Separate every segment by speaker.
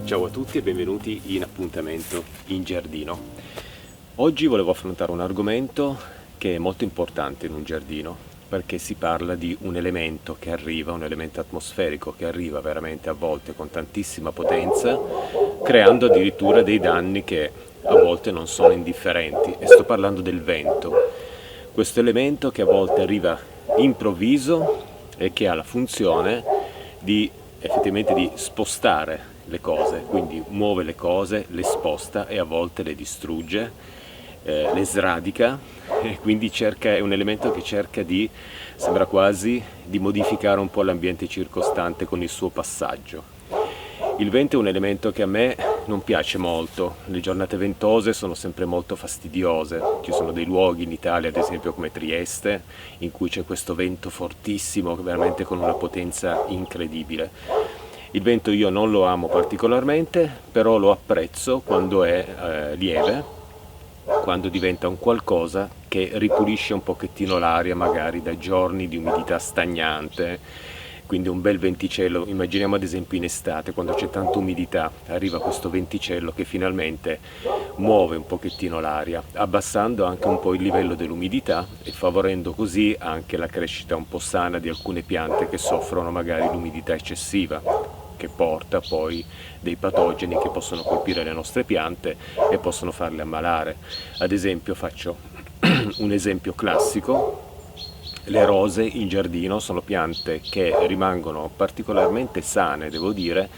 Speaker 1: Ciao a tutti e benvenuti in appuntamento in giardino. Oggi volevo affrontare un argomento che è molto importante in un giardino, perché si parla di un elemento che arriva, un elemento atmosferico che arriva veramente a volte con tantissima potenza, creando addirittura dei danni che a volte non sono indifferenti. E sto parlando del vento. Questo elemento che a volte arriva improvviso e che ha la funzione di effettivamente di spostare le cose, quindi muove le cose, le sposta e a volte le distrugge, le sradica, e quindi è un elemento che cerca di, sembra quasi, di modificare un po' l'ambiente circostante con il suo passaggio. Il vento è un elemento che a me non piace molto, le giornate ventose sono sempre molto fastidiose, ci sono dei luoghi in Italia, ad esempio come Trieste, in cui c'è questo vento fortissimo, veramente con una potenza incredibile. Il vento io non lo amo particolarmente, però lo apprezzo quando è lieve, quando diventa un qualcosa che ripulisce un pochettino l'aria magari da giorni di umidità stagnante. Quindi un bel venticello, immaginiamo ad esempio in estate quando c'è tanta umidità, arriva questo venticello che finalmente muove un pochettino l'aria, abbassando anche un po' il livello dell'umidità e favorendo così anche la crescita un po' sana di alcune piante che soffrono magari l'umidità eccessiva, che porta poi dei patogeni che possono colpire le nostre piante e possono farle ammalare. Ad esempio faccio un esempio classico. Le rose in giardino sono piante che rimangono particolarmente sane, devo dire,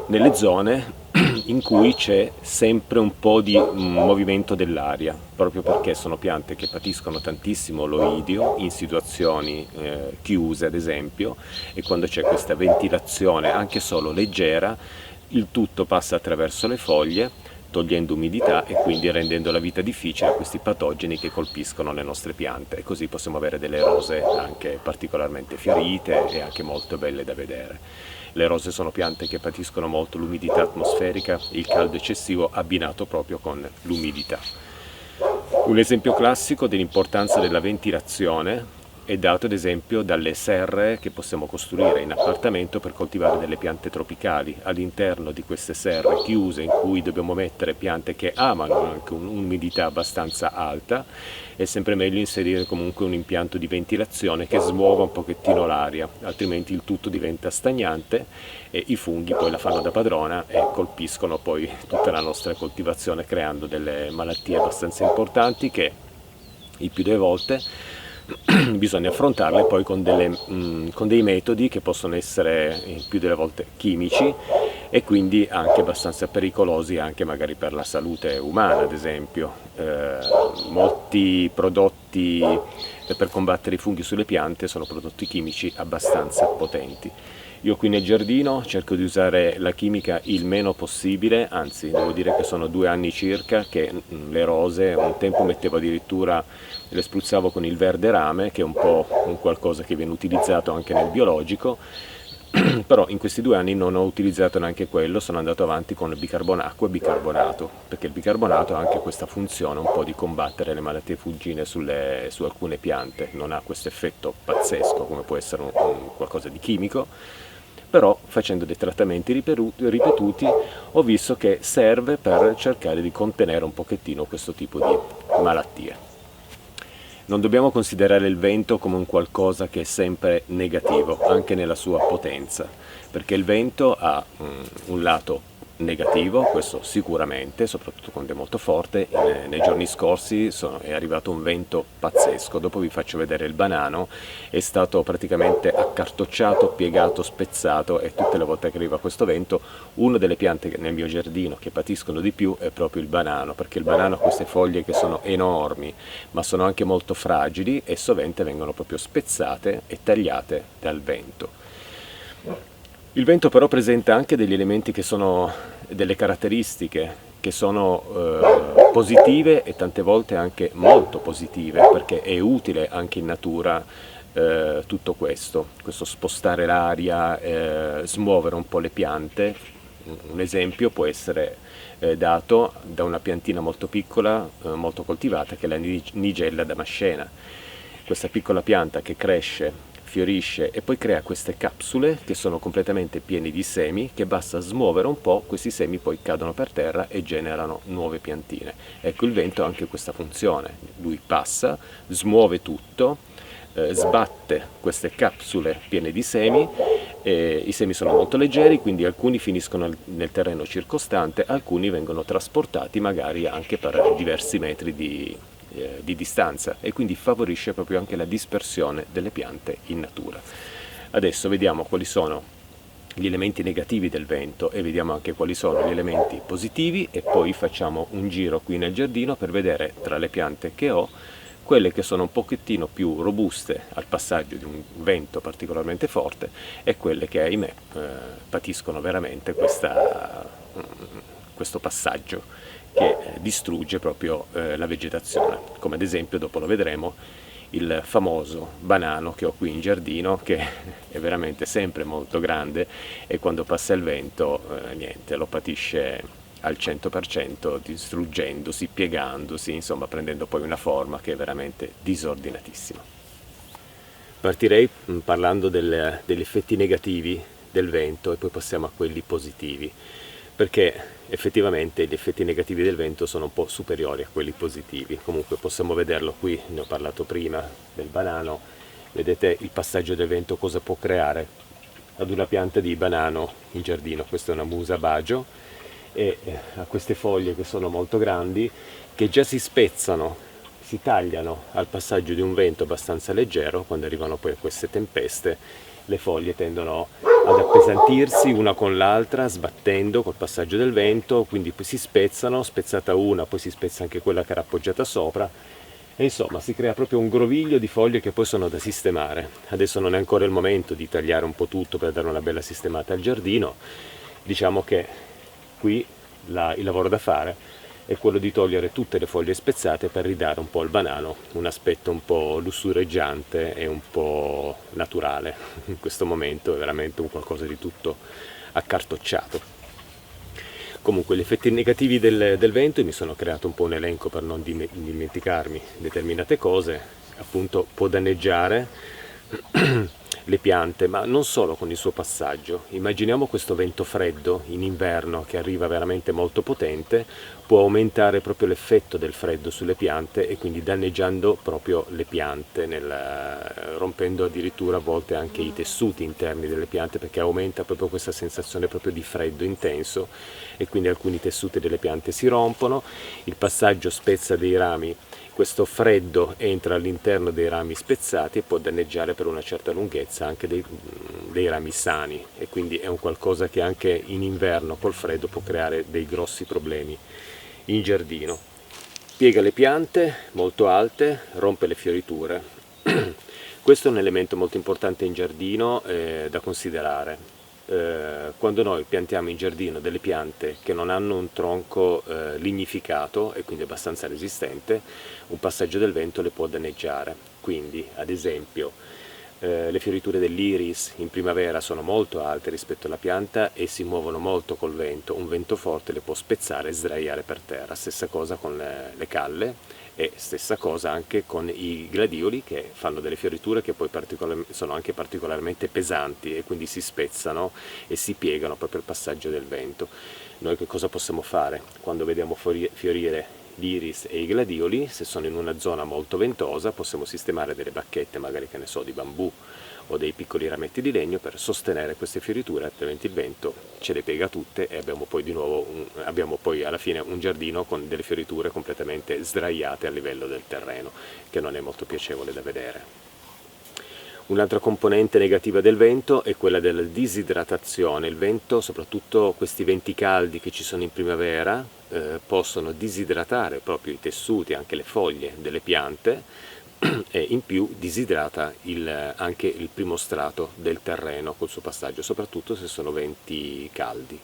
Speaker 1: nelle zone in cui c'è sempre un po' di movimento dell'aria, proprio perché sono piante che patiscono tantissimo l'oidio in situazioni chiuse, ad esempio, e quando c'è questa ventilazione anche solo leggera, il tutto passa attraverso le foglie, togliendo umidità e quindi rendendo la vita difficile a questi patogeni che colpiscono le nostre piante, e così possiamo avere delle rose anche particolarmente fiorite e anche molto belle da vedere. Le rose sono piante che patiscono molto l'umidità atmosferica, il caldo eccessivo abbinato proprio con l'umidità. Un esempio classico dell'importanza della ventilazione è dato ad esempio dalle serre che possiamo costruire in appartamento per coltivare delle piante tropicali. All'interno di queste serre chiuse, in cui dobbiamo mettere piante che amano anche un'umidità abbastanza alta, è sempre meglio inserire comunque un impianto di ventilazione che smuova un pochettino l'aria, altrimenti il tutto diventa stagnante e i funghi poi la fanno da padrona e colpiscono poi tutta la nostra coltivazione, creando delle malattie abbastanza importanti che il più delle volte bisogna affrontarle poi con dei metodi che possono essere il più delle volte chimici e quindi anche abbastanza pericolosi anche magari per la salute umana. Ad esempio molti prodotti per combattere i funghi sulle piante sono prodotti chimici abbastanza potenti. Io qui nel giardino cerco di usare la chimica il meno possibile, anzi devo dire che sono 2 anni circa che le rose un tempo mettevo addirittura, le spruzzavo con il verde rame, che è un po' un qualcosa che viene utilizzato anche nel biologico, però in questi 2 anni non ho utilizzato neanche quello, sono andato avanti con acqua e bicarbonato, perché il bicarbonato ha anche questa funzione un po' di combattere le malattie fungine su alcune piante, non ha questo effetto pazzesco come può essere qualcosa di chimico, però facendo dei trattamenti ripetuti ho visto che serve per cercare di contenere un pochettino questo tipo di malattie. Non dobbiamo considerare il vento come un qualcosa che è sempre negativo, anche nella sua potenza, perché il vento ha un lato negativo, questo sicuramente, soprattutto quando è molto forte. Nei giorni scorsi è arrivato un vento pazzesco, dopo vi faccio vedere il banano, è stato praticamente accartocciato, piegato, spezzato, e tutte le volte che arriva questo vento, una delle piante nel mio giardino che patiscono di più è proprio il banano, perché il banano ha queste foglie che sono enormi, ma sono anche molto fragili e sovente vengono proprio spezzate e tagliate dal vento. Il vento però presenta anche degli elementi che sono delle caratteristiche che sono positive e tante volte anche molto positive, perché è utile anche in natura tutto questo spostare l'aria, smuovere un po' le piante. Un esempio può essere dato da una piantina molto piccola, molto coltivata, che è la nigella damascena. Questa piccola pianta che cresce fiorisce e poi crea queste capsule che sono completamente piene di semi, che basta smuovere un po', questi semi poi cadono per terra e generano nuove piantine. Ecco, il vento ha anche questa funzione, lui passa, smuove tutto, sbatte queste capsule piene di semi, i semi sono molto leggeri, quindi alcuni finiscono nel terreno circostante, alcuni vengono trasportati magari anche per diversi metri di distanza, e quindi favorisce proprio anche la dispersione delle piante in natura. Adesso vediamo quali sono gli elementi negativi del vento e vediamo anche quali sono gli elementi positivi, e poi facciamo un giro qui nel giardino per vedere tra le piante che ho quelle che sono un pochettino più robuste al passaggio di un vento particolarmente forte e quelle che, ahimè, patiscono veramente questo passaggio che distrugge proprio la vegetazione, come ad esempio, dopo lo vedremo, il famoso banano che ho qui in giardino, che è veramente sempre molto grande e quando passa il vento niente, lo patisce al 100%, distruggendosi, piegandosi, insomma prendendo poi una forma che è veramente disordinatissima. Partirei parlando degli effetti negativi del vento e poi passiamo a quelli positivi, perché effettivamente gli effetti negativi del vento sono un po' superiori a quelli positivi. Comunque possiamo vederlo qui, ne ho parlato prima del banano, vedete il passaggio del vento cosa può creare ad una pianta di banano in giardino. Questa è una musa bagio e ha queste foglie che sono molto grandi, che già si spezzano, si tagliano al passaggio di un vento abbastanza leggero. Quando arrivano poi a queste tempeste le foglie tendono ad appesantirsi una con l'altra, sbattendo col passaggio del vento, quindi poi si spezzano, spezzata una, poi si spezza anche quella che era appoggiata sopra, e insomma si crea proprio un groviglio di foglie che poi sono da sistemare. Adesso non è ancora il momento di tagliare un po' tutto per dare una bella sistemata al giardino, diciamo che qui il lavoro da fare è quello di togliere tutte le foglie spezzate per ridare un po' al banano un aspetto un po' lussureggiante e un po' naturale. In questo momento è veramente un qualcosa di tutto accartocciato. Comunque gli effetti negativi del vento, mi sono creato un po' un elenco per non dimenticarmi determinate cose. Appunto può danneggiare le piante, ma non solo con il suo passaggio. Immaginiamo questo vento freddo in inverno che arriva veramente molto potente, può aumentare proprio l'effetto del freddo sulle piante e quindi danneggiando proprio le piante, rompendo addirittura a volte anche i tessuti interni delle piante, perché aumenta proprio questa sensazione proprio di freddo intenso e quindi alcuni tessuti delle piante si rompono, il passaggio spezza dei rami. Questo freddo entra all'interno dei rami spezzati e può danneggiare per una certa lunghezza anche dei rami sani, e quindi è un qualcosa che anche in inverno col freddo può creare dei grossi problemi in giardino. Piega le piante molto alte, rompe le fioriture. Questo è un elemento molto importante in giardino da considerare. Quando noi piantiamo in giardino delle piante che non hanno un tronco lignificato e quindi abbastanza resistente, un passaggio del vento le può danneggiare. Quindi, ad esempio, le fioriture dell'iris in primavera sono molto alte rispetto alla pianta e si muovono molto col vento. Un vento forte le può spezzare e sdraiare per terra. Stessa cosa con le calle, e stessa cosa anche con i gladioli, che fanno delle fioriture che poi sono anche particolarmente pesanti e quindi si spezzano e si piegano proprio al passaggio del vento. Noi che cosa possiamo fare quando vediamo fiorire l'iris e i gladioli? Se sono in una zona molto ventosa possiamo sistemare delle bacchette, magari, che ne so, di bambù o dei piccoli rametti di legno per sostenere queste fioriture, altrimenti il vento ce le piega tutte e abbiamo poi alla fine un giardino con delle fioriture completamente sdraiate a livello del terreno, che non è molto piacevole da vedere. Un'altra componente negativa del vento è quella della disidratazione. Il vento, soprattutto questi venti caldi che ci sono in primavera, possono disidratare proprio i tessuti, anche le foglie delle piante, e in più disidrata anche il primo strato del terreno col suo passaggio, soprattutto se sono venti caldi.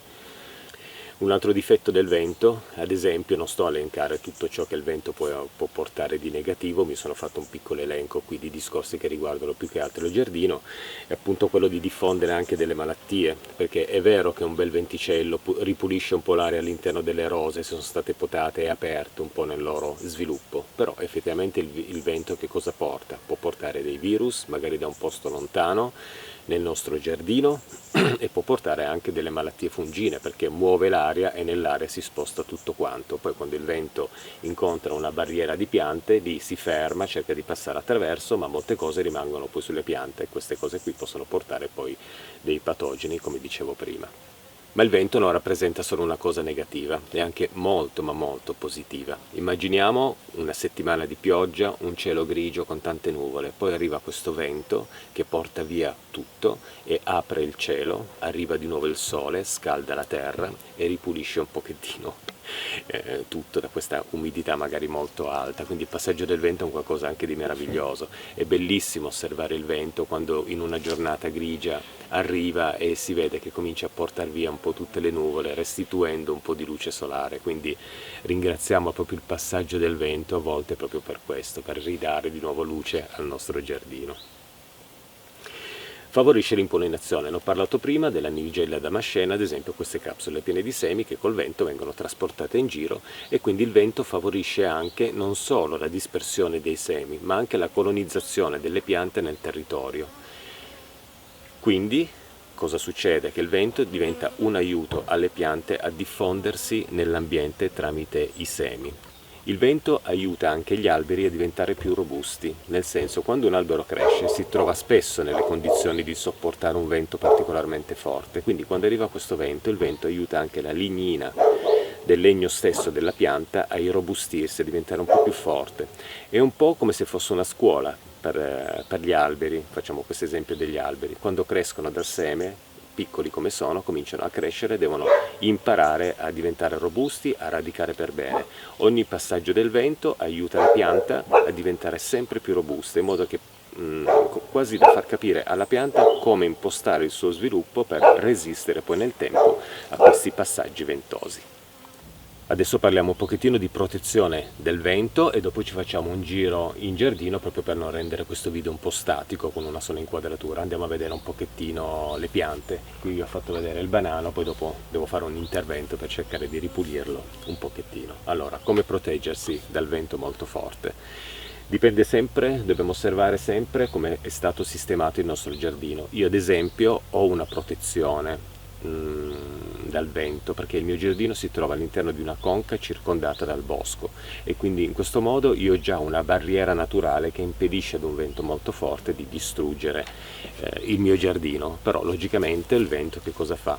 Speaker 1: Un altro difetto del vento, ad esempio, non sto a elencare tutto ciò che il vento può portare di negativo, mi sono fatto un piccolo elenco qui di discorsi che riguardano più che altro il giardino, è appunto quello di diffondere anche delle malattie, perché è vero che un bel venticello ripulisce un po' l'aria all'interno delle rose se sono state potate e aperte un po' nel loro sviluppo, però effettivamente il vento che cosa porta? Può portare dei virus, magari da un posto lontano, nel nostro giardino e può portare anche delle malattie fungine perché muove l'aria e nell'aria si sposta tutto quanto. Poi quando il vento incontra una barriera di piante lì si ferma, cerca di passare attraverso, ma molte cose rimangono poi sulle piante e queste cose qui possono portare poi dei patogeni, come dicevo prima. Ma il vento non rappresenta solo una cosa negativa, è anche molto ma molto positiva. Immaginiamo una settimana di pioggia, un cielo grigio con tante nuvole, poi arriva questo vento che porta via tutto e apre il cielo, arriva di nuovo il sole, scalda la terra e ripulisce un pochettino tutto da questa umidità magari molto alta, quindi il passaggio del vento è un qualcosa anche di meraviglioso. È bellissimo osservare il vento quando in una giornata grigia arriva e si vede che comincia a portare via un po' tutte le nuvole, restituendo un po' di luce solare, quindi ringraziamo proprio il passaggio del vento a volte proprio per questo, per ridare di nuovo luce al nostro giardino. Favorisce l'impollinazione, ne ho parlato prima della Nigella damascena, ad esempio queste capsule piene di semi che col vento vengono trasportate in giro e quindi il vento favorisce anche non solo la dispersione dei semi ma anche la colonizzazione delle piante nel territorio. Quindi cosa succede? Che il vento diventa un aiuto alle piante a diffondersi nell'ambiente tramite i semi. Il vento aiuta anche gli alberi a diventare più robusti, nel senso quando un albero cresce si trova spesso nelle condizioni di sopportare un vento particolarmente forte, quindi quando arriva questo vento il vento aiuta anche la lignina del legno stesso della pianta a irrobustirsi, a diventare un po' più forte. È un po' come se fosse una scuola per gli alberi, facciamo questo esempio degli alberi, quando crescono dal seme, piccoli come sono, cominciano a crescere, devono imparare a diventare robusti, a radicare per bene. Ogni passaggio del vento aiuta la pianta a diventare sempre più robusta, in modo che quasi da far capire alla pianta come impostare il suo sviluppo per resistere poi nel tempo a questi passaggi ventosi. Adesso parliamo un pochettino di protezione del vento e dopo ci facciamo un giro in giardino proprio per non rendere questo video un po' statico con una sola inquadratura. Andiamo a vedere un pochettino le piante. Qui vi ho fatto vedere il banano, poi dopo devo fare un intervento per cercare di ripulirlo un pochettino. Allora, come proteggersi dal vento molto forte? Dipende sempre, dobbiamo osservare sempre come è stato sistemato il nostro giardino. Io ad esempio ho una protezione dal vento perché il mio giardino si trova all'interno di una conca circondata dal bosco e quindi in questo modo io ho già una barriera naturale che impedisce ad un vento molto forte di distruggere il mio giardino. Però logicamente il vento che cosa fa?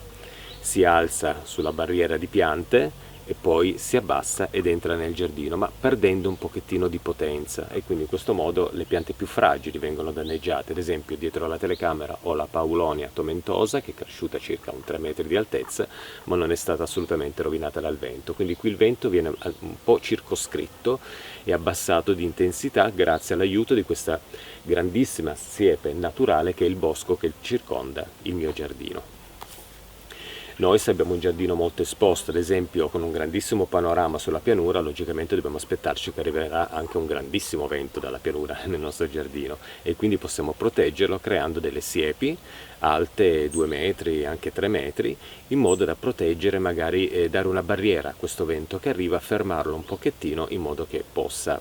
Speaker 1: Si alza sulla barriera di piante e poi si abbassa ed entra nel giardino, ma perdendo un pochettino di potenza, e quindi in questo modo le piante più fragili vengono danneggiate. Ad esempio dietro alla telecamera ho la Paulonia tomentosa che è cresciuta circa un 3 metri di altezza ma non è stata assolutamente rovinata dal vento, quindi qui il vento viene un po' circoscritto e abbassato di intensità grazie all'aiuto di questa grandissima siepe naturale che è il bosco che circonda il mio giardino. Noi se abbiamo un giardino molto esposto, ad esempio con un grandissimo panorama sulla pianura, logicamente dobbiamo aspettarci che arriverà anche un grandissimo vento dalla pianura nel nostro giardino e quindi possiamo proteggerlo creando delle siepi alte 2 metri, anche 3 metri, in modo da proteggere, magari dare una barriera a questo vento che arriva, fermarlo un pochettino in modo che possa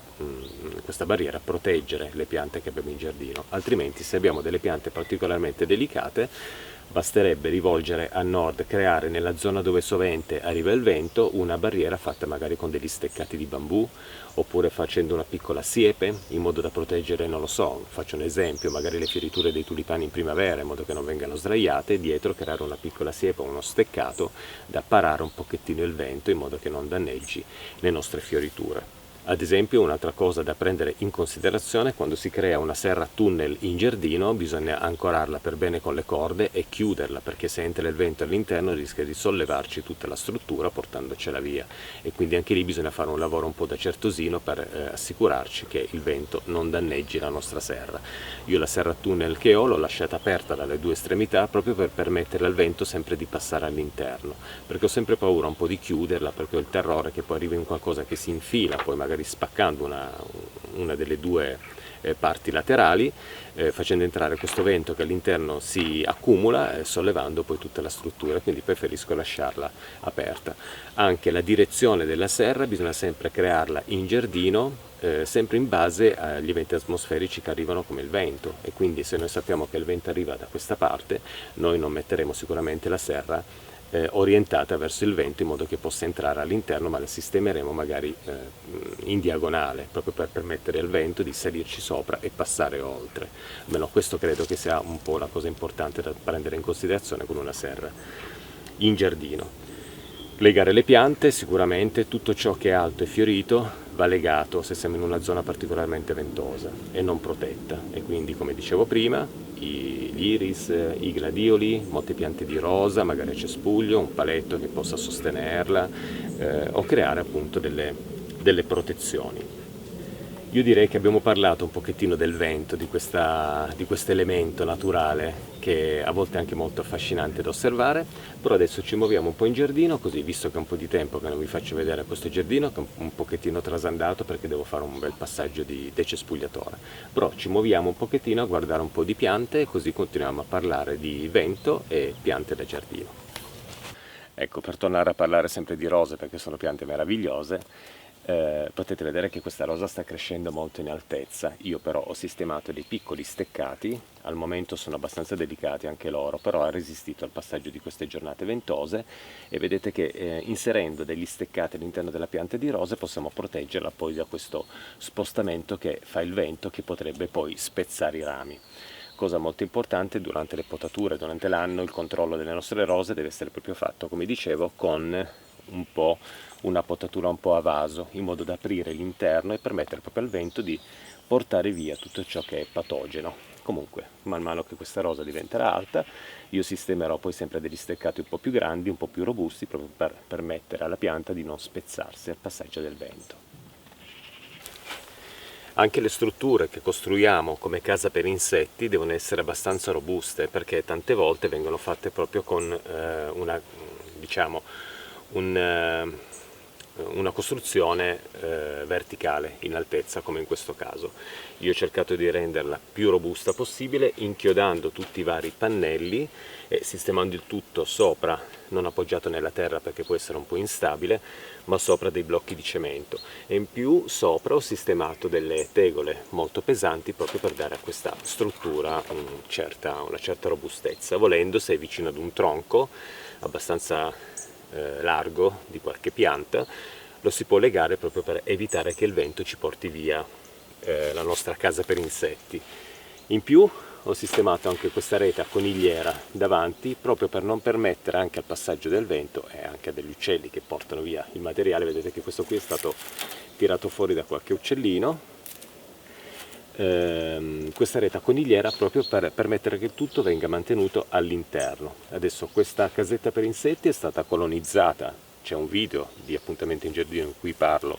Speaker 1: questa barriera proteggere le piante che abbiamo in giardino. Altrimenti se abbiamo delle piante particolarmente delicate basterebbe rivolgere a nord, creare nella zona dove sovente arriva il vento una barriera fatta magari con degli steccati di bambù oppure facendo una piccola siepe in modo da proteggere, non lo so, faccio un esempio, magari le fioriture dei tulipani in primavera in modo che non vengano sdraiate, dietro creare una piccola siepe o uno steccato da parare un pochettino il vento in modo che non danneggi le nostre fioriture. Ad esempio, un'altra cosa da prendere in considerazione: quando si crea una serra tunnel in giardino bisogna ancorarla per bene con le corde e chiuderla, perché se entra il vento all'interno rischia di sollevarci tutta la struttura portandocela via, e quindi anche lì bisogna fare un lavoro un po' da certosino per assicurarci che il vento non danneggi la nostra serra. Io la serra tunnel che ho l'ho lasciata aperta dalle due estremità proprio per permettere al vento sempre di passare all'interno, perché ho sempre paura un po' di chiuderla, perché ho il terrore che poi arrivi in qualcosa che si infila, poi magari spaccando una delle due parti laterali, facendo entrare questo vento che all'interno si accumula, sollevando poi tutta la struttura. Quindi preferisco lasciarla aperta. Anche la direzione della serra bisogna sempre crearla in giardino, sempre in base agli eventi atmosferici che arrivano come il vento, e quindi se noi sappiamo che il vento arriva da questa parte, noi non metteremo sicuramente la serra orientata verso il vento in modo che possa entrare all'interno, ma la sistemeremo magari in diagonale, proprio per permettere al vento di salirci sopra e passare oltre. Almeno questo credo che sia un po' la cosa importante da prendere in considerazione con una serra in giardino. Legare le piante: sicuramente tutto ciò che è alto e fiorito va legato se siamo in una zona particolarmente ventosa e non protetta, e quindi, come dicevo prima, gli iris, i gladioli, molte piante di rosa, magari a cespuglio, un paletto che possa sostenerla, o creare appunto delle protezioni. Io direi che abbiamo parlato un pochettino del vento, di questo elemento naturale che a volte è anche molto affascinante da osservare, però adesso ci muoviamo un po' in giardino, così, visto che è un po' di tempo che non vi faccio vedere questo giardino, che è un pochettino trasandato perché devo fare un bel passaggio di decespugliatore, però ci muoviamo un pochettino a guardare un po' di piante e così continuiamo a parlare di vento e piante da giardino. Ecco, per tornare a parlare sempre di rose, perché sono piante meravigliose, potete vedere che questa rosa sta crescendo molto in altezza. Io però ho sistemato dei piccoli steccati, al momento sono abbastanza delicati anche loro, però ha resistito al passaggio di queste giornate ventose, e vedete che inserendo degli steccati all'interno della pianta di rose possiamo proteggerla poi da questo spostamento che fa il vento, che potrebbe poi spezzare i rami. Cosa molto importante: durante le potature, durante l'anno, il controllo delle nostre rose deve essere proprio fatto, come dicevo, con una potatura un po' a vaso, in modo da aprire l'interno e permettere proprio al vento di portare via tutto ciò che è patogeno. Comunque, man mano che questa rosa diventerà alta, io sistemerò poi sempre degli steccati un po' più grandi, un po' più robusti, proprio per permettere alla pianta di non spezzarsi al passaggio del vento. Anche le strutture che costruiamo come casa per insetti devono essere abbastanza robuste, perché tante volte vengono fatte proprio con una costruzione verticale in altezza, come in questo caso. Io ho cercato di renderla più robusta possibile, inchiodando tutti i vari pannelli e sistemando il tutto sopra, non appoggiato nella terra perché può essere un po' instabile, ma sopra dei blocchi di cemento, e in più sopra ho sistemato delle tegole molto pesanti proprio per dare a questa struttura una certa robustezza. Volendo, se è vicino ad un tronco abbastanza largo di qualche pianta, lo si può legare proprio per evitare che il vento ci porti via la nostra casa per insetti. In più ho sistemato anche questa rete a conigliera davanti, proprio per non permettere anche al passaggio del vento e anche a degli uccelli che portano via il materiale. Vedete che questo qui è stato tirato fuori da qualche uccellino. Questa rete a conigliera proprio per permettere che tutto venga mantenuto all'interno. Adesso questa casetta per insetti è stata colonizzata, c'è un video di Appuntamento in Giardino in cui parlo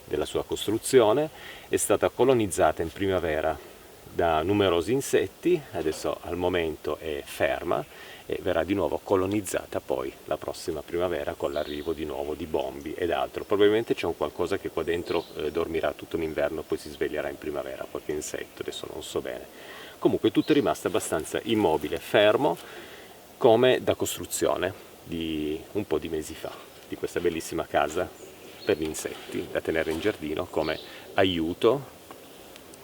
Speaker 1: della sua costruzione. È stata colonizzata in primavera da numerosi insetti, adesso al momento è ferma e verrà di nuovo colonizzata poi la prossima primavera con l'arrivo di nuovo di bombi ed altro. Probabilmente c'è un qualcosa che qua dentro dormirà tutto l'inverno, poi si sveglierà in primavera, qualche insetto, adesso non so bene. Comunque tutto è rimasto abbastanza immobile, fermo, come da costruzione di un po' di mesi fa, di questa bellissima casa per gli insetti da tenere in giardino come aiuto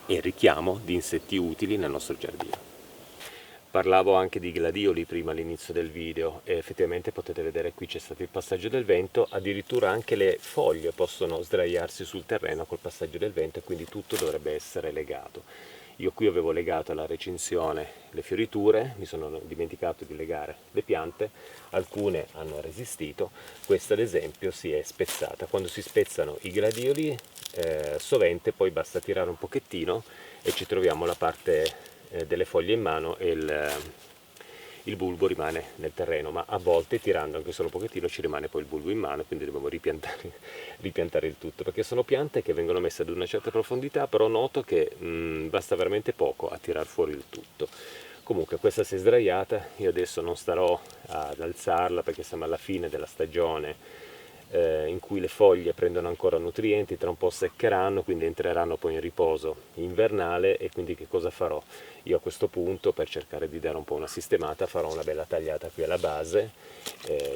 Speaker 1: e richiamo di insetti utili nel nostro giardino. Parlavo anche di gladioli prima all'inizio del video e effettivamente potete vedere qui c'è stato il passaggio del vento, addirittura anche le foglie possono sdraiarsi sul terreno col passaggio del vento, e quindi tutto dovrebbe essere legato. Io qui avevo legato alla recinzione le fioriture, mi sono dimenticato di legare le piante, alcune hanno resistito, questa ad esempio si è spezzata. Quando si spezzano i gladioli sovente poi basta tirare un pochettino e ci troviamo la parte delle foglie in mano e il bulbo rimane nel terreno, ma a volte tirando anche solo un pochettino ci rimane poi il bulbo in mano, quindi dobbiamo ripiantare il tutto, perché sono piante che vengono messe ad una certa profondità, però noto che basta veramente poco a tirar fuori il tutto. Comunque questa si è sdraiata, io adesso non starò ad alzarla perché siamo alla fine della stagione in cui le foglie prendono ancora nutrienti, tra un po' seccheranno, quindi entreranno poi in riposo invernale. E quindi che cosa farò? Io a questo punto, per cercare di dare un po' una sistemata, farò una bella tagliata qui alla base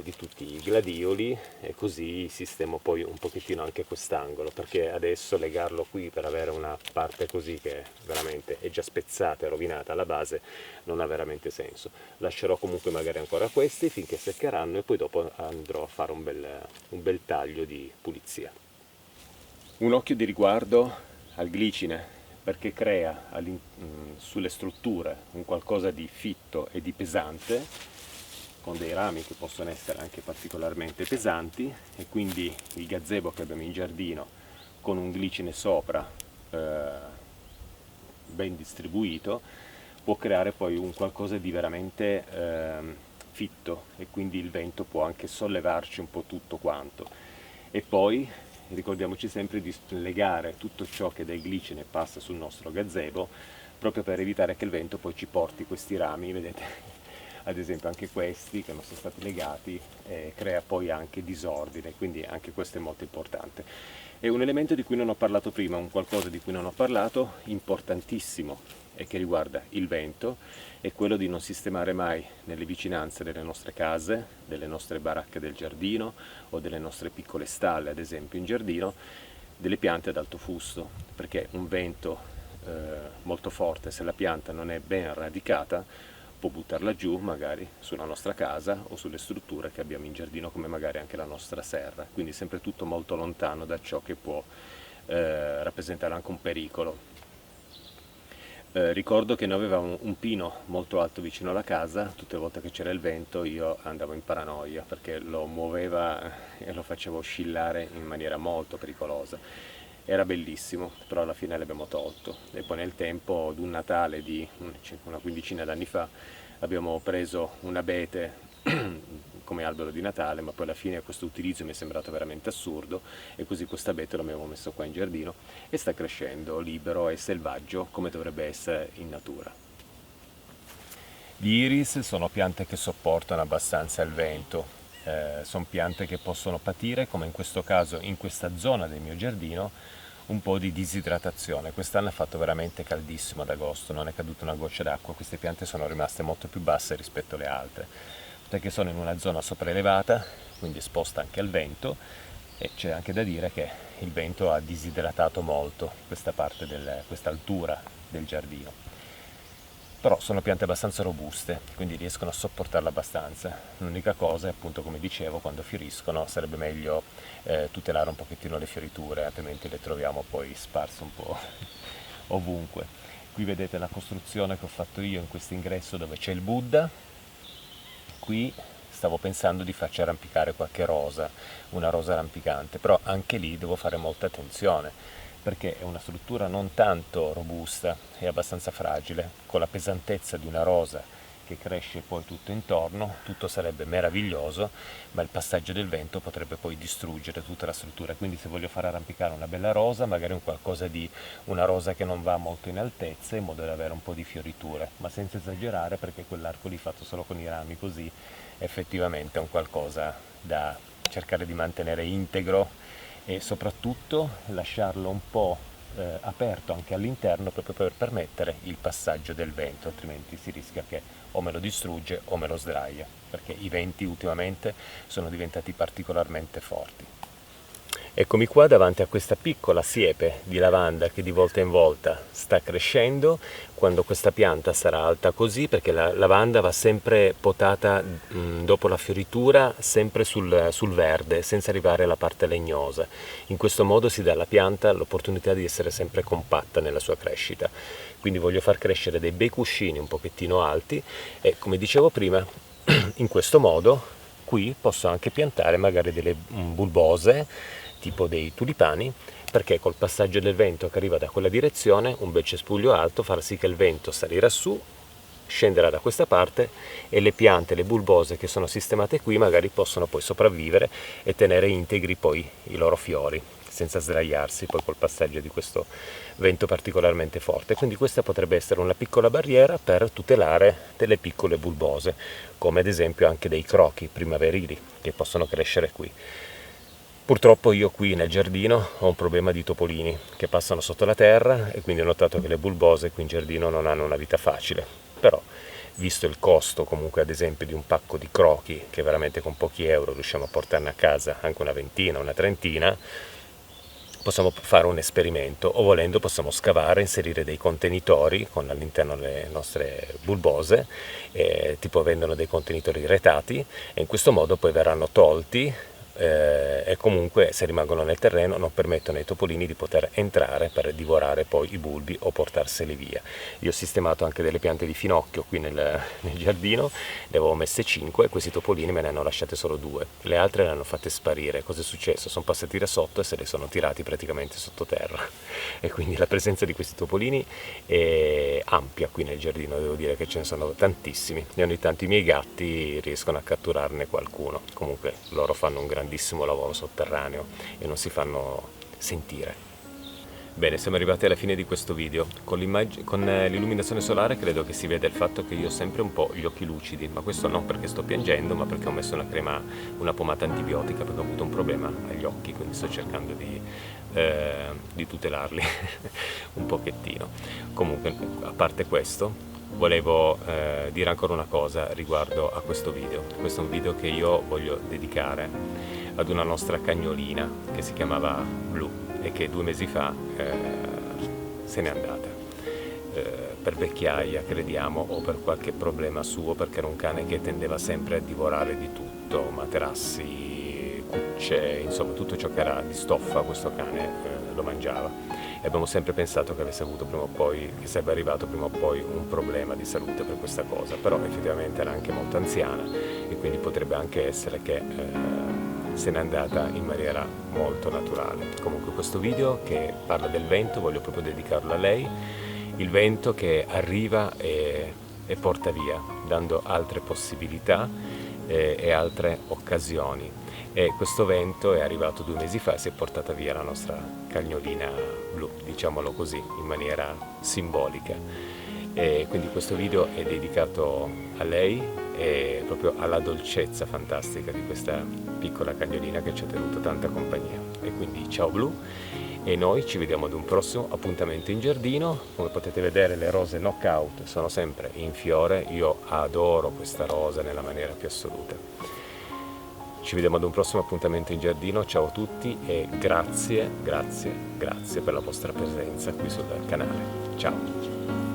Speaker 1: di tutti i gladioli, e così sistemo poi un pochettino anche quest'angolo, perché adesso legarlo qui per avere una parte così che veramente è già spezzata e rovinata alla base non ha veramente senso. Lascerò comunque magari ancora questi finché seccheranno e poi dopo andrò a fare un bel taglio di pulizia. Un occhio di riguardo al glicine, perché crea sulle strutture un qualcosa di fitto e di pesante, con dei rami che possono essere anche particolarmente pesanti, e quindi il gazebo che abbiamo in giardino con un glicine sopra ben distribuito può creare poi un qualcosa di veramente fitto, e quindi il vento può anche sollevarci un po' tutto quanto. E poi ricordiamoci sempre di legare tutto ciò che dai glicine passa sul nostro gazebo, proprio per evitare che il vento poi ci porti questi rami, vedete ad esempio anche questi che non sono stati legati, crea poi anche disordine, quindi anche questo è molto importante. E un elemento di cui non ho parlato prima, un qualcosa di cui non ho parlato, importantissimo, e che riguarda il vento, è quello di non sistemare mai nelle vicinanze delle nostre case, delle nostre baracche del giardino o delle nostre piccole stalle, ad esempio in giardino, delle piante ad alto fusto, perché un vento molto forte, se la pianta non è ben radicata, può buttarla giù magari sulla nostra casa o sulle strutture che abbiamo in giardino, come magari anche la nostra serra, quindi sempre tutto molto lontano da ciò che può rappresentare anche un pericolo. Ricordo che noi avevamo un pino molto alto vicino alla casa, tutte le volte che c'era il vento io andavo in paranoia perché lo muoveva e lo faceva oscillare in maniera molto pericolosa. Era bellissimo, però alla fine l'abbiamo tolto, e poi nel tempo di un Natale di una quindicina d'anni fa abbiamo preso un abete come albero di Natale, ma poi alla fine questo utilizzo mi è sembrato veramente assurdo, e così questo abete l'abbiamo messo qua in giardino e sta crescendo libero e selvaggio come dovrebbe essere in natura. Gli iris sono piante che sopportano abbastanza il vento, sono piante che possono patire, come in questo caso in questa zona del mio giardino, un po' di disidratazione. Quest'anno è fatto veramente caldissimo ad agosto, non è caduta una goccia d'acqua, queste piante sono rimaste molto più basse rispetto alle altre, perché sono in una zona sopraelevata, quindi esposta anche al vento, e c'è anche da dire che il vento ha disidratato molto questa altura del giardino. Però sono piante abbastanza robuste, quindi riescono a sopportarla abbastanza. L'unica cosa è, appunto, come dicevo, quando fioriscono sarebbe meglio tutelare un pochettino le fioriture, altrimenti le troviamo poi sparse un po' ovunque. Qui vedete la costruzione che ho fatto io in questo ingresso dove c'è il Buddha. Qui stavo pensando di farci arrampicare qualche rosa, una rosa rampicante, però anche lì devo fare molta attenzione, perché è una struttura non tanto robusta, è abbastanza fragile, con la pesantezza di una rosa che cresce poi tutto intorno, tutto sarebbe meraviglioso, ma il passaggio del vento potrebbe poi distruggere tutta la struttura. Quindi se voglio fare arrampicare una bella rosa, magari una rosa che non va molto in altezza, in modo da avere un po' di fioriture, ma senza esagerare, perché quell'arco lì fatto solo con i rami così effettivamente è un qualcosa da cercare di mantenere integro, e soprattutto lasciarlo un po' aperto anche all'interno, proprio per permettere il passaggio del vento, altrimenti si rischia che o me lo distrugge o me lo sdraia, perché i venti ultimamente sono diventati particolarmente forti. Eccomi qua davanti a questa piccola siepe di lavanda che di volta in volta sta crescendo. Quando questa pianta sarà alta così, perché la lavanda va sempre potata dopo la fioritura, sempre sul verde, senza arrivare alla parte legnosa. In questo modo si dà alla pianta l'opportunità di essere sempre compatta nella sua crescita. quindi voglio far crescere dei bei cuscini un pochettino alti e, come dicevo prima, in questo modo qui posso anche piantare magari delle bulbose tipo dei tulipani, perché col passaggio del vento che arriva da quella direzione un bel cespuglio alto farà sì che il vento salirà su, scenderà da questa parte e le piante, le bulbose che sono sistemate qui magari possono poi sopravvivere e tenere integri poi i loro fiori senza sdraiarsi poi col passaggio di questo vento particolarmente forte. Quindi questa potrebbe essere una piccola barriera per tutelare delle piccole bulbose, come ad esempio anche dei crochi primaverili che possono crescere qui. Purtroppo io qui nel giardino ho un problema di topolini che passano sotto la terra e quindi ho notato che le bulbose qui in giardino non hanno una vita facile, però visto il costo comunque ad esempio di un pacco di crochi, che veramente con pochi euro riusciamo a portarne a casa anche una ventina, una trentina, possiamo fare un esperimento, o volendo possiamo scavare, inserire dei contenitori con all'interno le nostre bulbose, tipo vendono dei contenitori retati e in questo modo poi verranno tolti e comunque se rimangono nel terreno non permettono ai topolini di poter entrare per divorare poi i bulbi o portarseli via. Io ho sistemato anche delle piante di finocchio qui nel giardino, ne avevo messe 5 e questi topolini me ne hanno lasciate solo 2, le altre le hanno fatte sparire. Cosa è successo? Sono passati da sotto e se le sono tirati praticamente sottoterra e quindi la presenza di questi topolini è ampia qui nel giardino, devo dire che ce ne sono tantissimi e ogni tanto i miei gatti riescono a catturarne qualcuno. Comunque loro fanno un grandissimo lavoro sotterraneo e non si fanno sentire. Bene, siamo arrivati alla fine di questo video. Con l'illuminazione solare credo che si veda il fatto che io ho sempre un po' gli occhi lucidi, ma questo non perché sto piangendo, ma perché ho messo una pomata antibiotica perché ho avuto un problema agli occhi, quindi sto cercando di tutelarli un pochettino. Comunque, a parte questo, volevo dire ancora una cosa riguardo a questo video. Questo è un video che io voglio dedicare ad una nostra cagnolina che si chiamava Blu e che 2 mesi fa se n'è andata per vecchiaia, crediamo, o per qualche problema suo, perché era un cane che tendeva sempre a divorare di tutto, materassi, cucce, insomma tutto ciò che era di stoffa questo cane lo mangiava e abbiamo sempre pensato che avesse avuto prima o poi, che sarebbe arrivato prima o poi un problema di salute per questa cosa, però effettivamente era anche molto anziana e quindi potrebbe anche essere che se n'è andata in maniera molto naturale. Comunque questo video che parla del vento voglio proprio dedicarlo a lei, il vento che arriva e porta via, dando altre possibilità e altre occasioni. E questo vento è arrivato 2 mesi fa e si è portata via la nostra cagnolina Blu, diciamolo così, in maniera simbolica. E quindi questo video è dedicato a lei e proprio alla dolcezza fantastica di questa piccola cagnolina che ci ha tenuto tanta compagnia. E quindi ciao Blu, e noi ci vediamo ad un prossimo appuntamento in giardino. Come potete vedere le rose knockout sono sempre in fiore, io adoro questa rosa nella maniera più assoluta. Ci vediamo ad un prossimo appuntamento in giardino, ciao a tutti e grazie per la vostra presenza qui sul canale. Ciao!